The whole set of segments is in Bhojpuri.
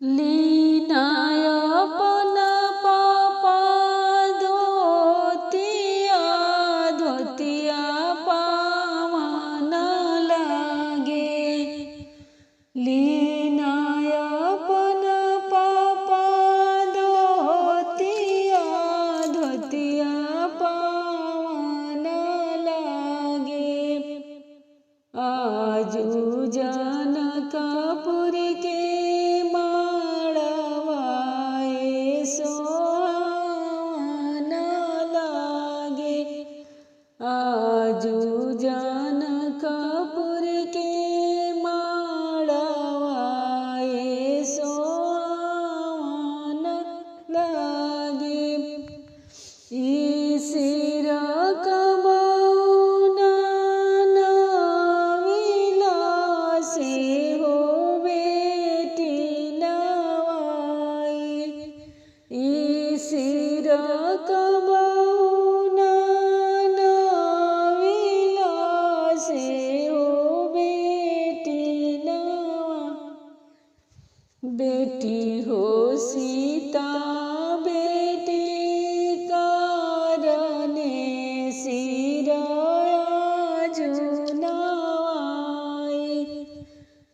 लीनाय अपन पापा धोतिया धोतिया पावन लागे। लीनाय अपन पापा धोतिया धोतिया पावन लागे। आजू जनकपुर के आजू जनकपुर के माड़वाए सोन लागे। ईसिर कबौना विलासे हो बेटी नवाई। ईसिर कबौना बेटी हो सीता बेटी कारणे सिराया जुनाई।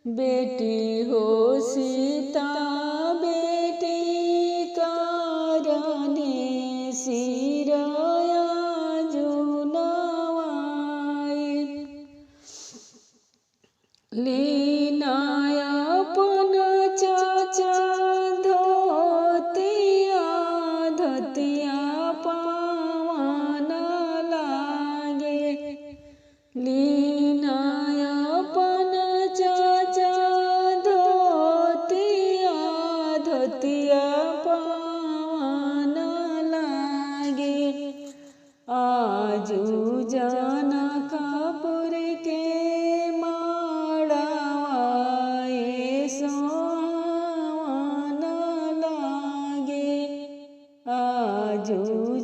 बेटी हो सीता बेटी कारणे सिराया जुनाई। लीनाय अपन चाचा धोतिया धोतिया पावन लागे। लीनाय अपन चाचा धोतिया धोतिया पावन लागे। आजू जनकपुर के आजू